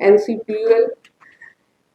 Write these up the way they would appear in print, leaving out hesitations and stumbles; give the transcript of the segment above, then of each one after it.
NCPUL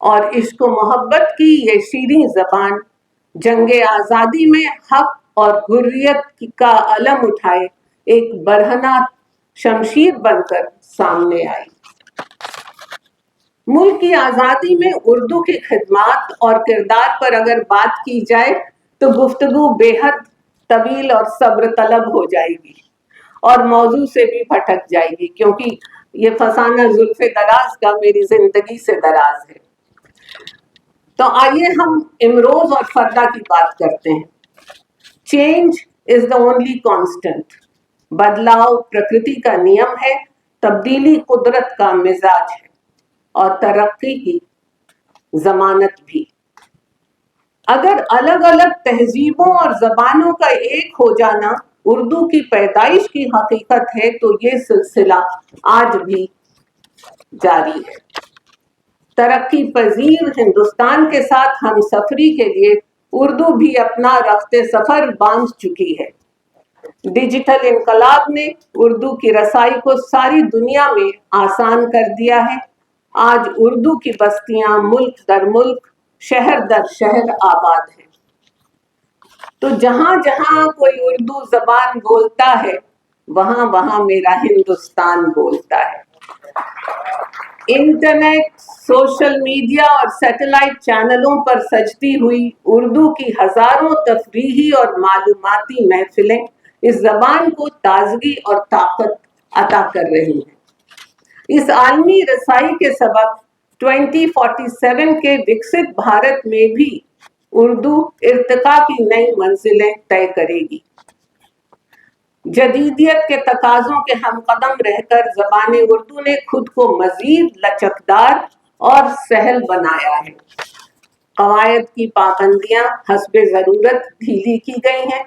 اور عشق و محبت کی یہ شیریں زبان جنگ آزادی میں حق اور حریت کا علم اٹھائے ایک برہنہ شمشیر بن کر سامنے آئی۔ ملک کی آزادی میں اردو کی خدمات اور کردار پر اگر بات کی جائے تو گفتگو بے حد طویل اور صبر طلب ہو جائے گی اور موضوع سے بھی بھٹک جائے گی، کیونکہ یہ فسانہ زلف دراز کا میری زندگی سے دراز ہے۔ تو آئیے ہم امروز اور فردا کی بات کرتے ہیں۔ Change is the only constant, بدلاؤ پرکرتی کا نیم ہے، تبدیلی قدرت کا مزاج ہے اور ترقی کی ضمانت بھی۔ اگر الگ الگ تہذیبوں اور زبانوں کا ایک ہو جانا اردو کی پیدائش کی حقیقت ہے تو یہ سلسلہ آج بھی جاری ہے۔ ترقی پذیر ہندوستان کے ساتھ ہم سفری کے لیے اردو بھی اپنا رخت سفر باندھ چکی ہے۔ ڈیجیٹل انقلاب نے اردو کی رسائی کو ساری دنیا میں آسان کر دیا ہے۔ آج اردو کی بستیاں ملک در ملک، شہر در شہر آباد ہیں۔ تو جہاں جہاں کوئی اردو زبان بولتا ہے وہاں وہاں میرا ہندوستان بولتا ہے۔ انٹرنیٹ، سوشل میڈیا اور سیٹلائٹ چینلوں پر سجتی ہوئی اردو کی ہزاروں تفریحی اور معلوماتی محفلیں اس زبان کو تازگی اور طاقت عطا کر رہی ہیں۔ اس عالمی رسائی کے سبب 2047 کے وکست بھارت میں بھی اردو ارتقاء کی نئی منزلیں طے کرے گی۔ جدیدیت کے تقاضوں کے ہم قدم رہ کر زبان اردو نے خود کو مزید لچکدار اور سہل بنایا ہے۔ قواعد کی پابندیاں حسب ضرورت ڈھیلی کی گئی ہیں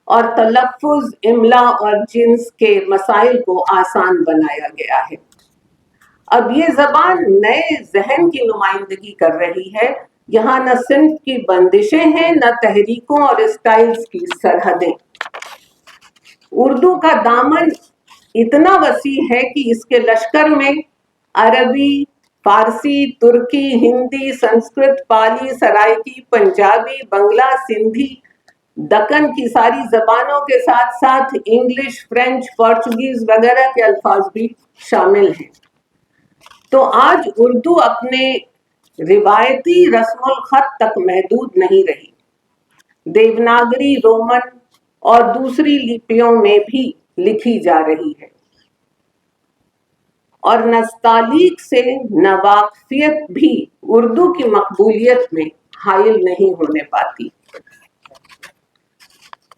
اور تلفظ، املا اور جنس کے مسائل کو آسان بنایا گیا ہے۔ اب یہ زبان نئے ذہن کی نمائندگی کر رہی ہے۔ یہاں نہ صنف کی بندشیں ہیں، نہ تحریکوں اور اسٹائلز کی سرحدیں۔ اردو کا دامن اتنا وسیع ہے کہ اس کے لشکر میں عربی، فارسی، ترکی، ہندی، سنسکرت، پالی، سرائکی، پنجابی، بنگلہ، سندھی، دکن کی ساری زبانوں کے ساتھ ساتھ انگلش، فرینچ، پورچوگیز وغیرہ کے الفاظ بھی شامل ہیں۔ تو آج اردو اپنے روایتی رسم الخط تک محدود نہیں رہی، دیوناگری، رومن اور دوسری لپیوں میں بھی لکھی جا رہی ہے، اور نستعلیق سے ناواقفیت بھی اردو کی مقبولیت میں حائل نہیں ہونے پاتی۔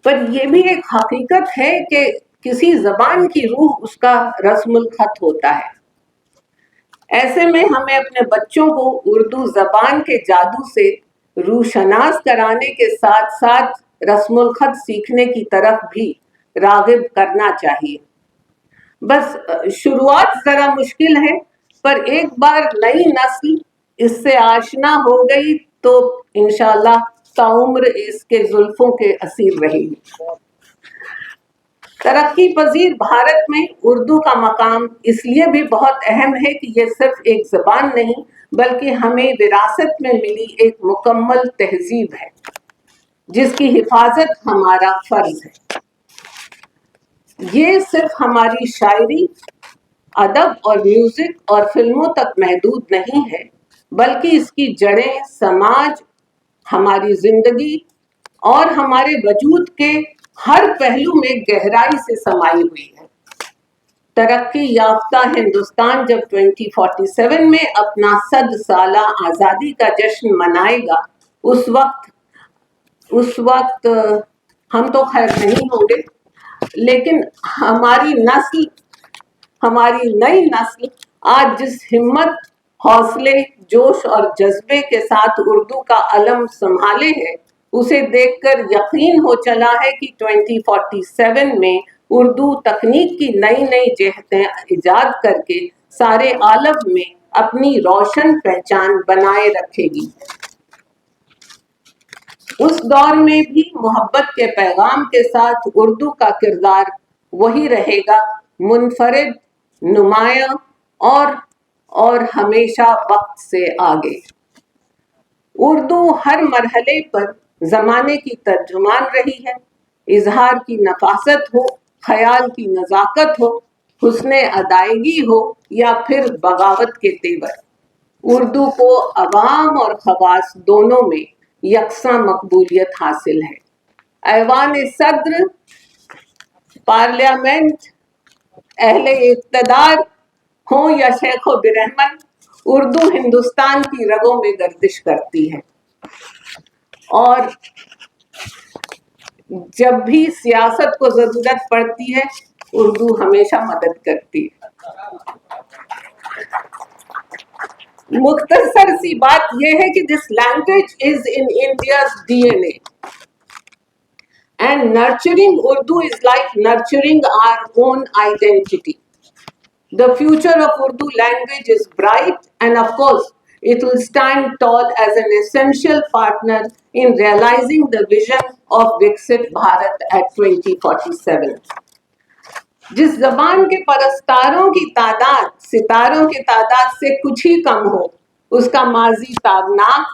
پر یہ بھی ایک حقیقت ہے کہ کسی زبان کی روح اس کا رسم الخط ہوتا ہے۔ ایسے میں ہمیں اپنے بچوں کو اردو زبان کے جادو سے روشناس کرانے کے ساتھ ساتھ رسم الخط سیکھنے کی طرف بھی راغب کرنا چاہیے۔ بس شروعات ذرا مشکل ہے، پر ایک بار نئی نسل اس سے آشنا ہو گئی تو انشاءاللہ تاعمر اس کے زلفوں کے اسیر رہے گی۔ ترقی پذیر بھارت میں اردو کا مقام اس لیے بھی بہت اہم ہے کہ یہ صرف ایک زبان نہیں بلکہ ہمیں وراثت میں ملی ایک مکمل تہذیب ہے جس کی حفاظت ہمارا فرض ہے۔ یہ صرف ہماری شاعری، ادب اور میوزک اور فلموں تک محدود نہیں ہے، بلکہ اس کی جڑیں سماج، ہماری زندگی اور ہمارے وجود کے ہر پہلو میں گہرائی سے سمائی ہوئی ہے۔ ترقی یافتہ ہندوستان جب 2047 میں اپنا 100 سالہ آزادی کا جشن منائے گا، اس وقت ہم تو خیر نہیں ہوں گے، لیکن ہماری نئی نسل آج جس ہمت، حوصلے، جوش اور جذبے کے ساتھ اردو کا علم سنبھالے ہے، اسے دیکھ کر یقین ہو چلا ہے کہ 2047 میں اردو تکنیک کی نئی جہتیں ایجاد کر کے سارے عالم میں اپنی روشن پہچان بنائے رکھے گی۔ اس دور میں بھی محبت کے پیغام کے ساتھ اردو کا کردار وہی رہے گا، منفرد، نمایاں اور ہمیشہ وقت سے آگے. اردو ہر مرحلے پر زمانے کی ترجمان رہی ہے. اظہار کی نفاست ہو، خیال کی نزاکت ہو، حسن ادائیگی ہو یا پھر بغاوت کے تیور، اردو کو عوام اور خواص دونوں میں یکساں مقبولیت حاصل ہے. ایوان صدر، پارلیمنٹ، اہل اقتدار ہوں یا شیخ و برہمن، اردو ہندوستان کی رگوں میں گردش کرتی ہے. اور جب بھی سیاست کو ضرورت پڑتی ہے اردو ہمیشہ مدد کرتی ہے. مختصر سی بات یہ ہے کہ this language is in India's DNA. And nurturing Urdu is like nurturing our own identity. The future of Urdu language is bright, and of course, it will stand tall as an essential partner in realizing the vision of Viksit Bharat at 2047. جس زبان کے پرستاروں کی تعداد ستاروں کی تعداد سے کچھ ہی کم ہو، اس کا ماضی تابناک،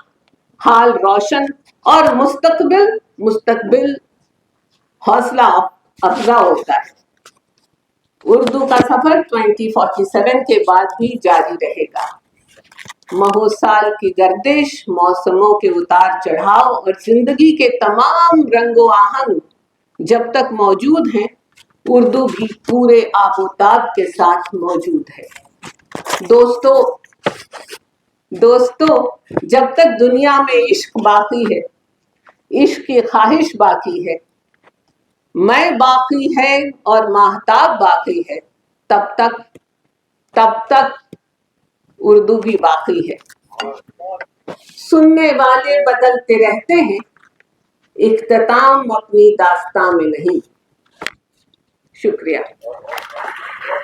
حال روشن اور مستقبل حوصلہ افزا ہوتا ہے. اردو کا سفر 2047 کے بعد بھی جاری رہے گا. ماہ سال کی گردش، موسموں کے اتار چڑھاؤ اور زندگی کے تمام رنگ و آہنگ جب تک موجود ہیں، اردو بھی پورے آب و تاب کے ساتھ موجود ہے. دوستو، جب تک دنیا میں عشق باقی ہے، عشق کی خواہش باقی ہے، میں باقی ہے اور ماہتاب باقی ہے، تب تک اردو بھی باقی ہے. سننے والے بدلتے رہتے ہیں، اختتام اپنی داستان میں نہیں. شکریہ.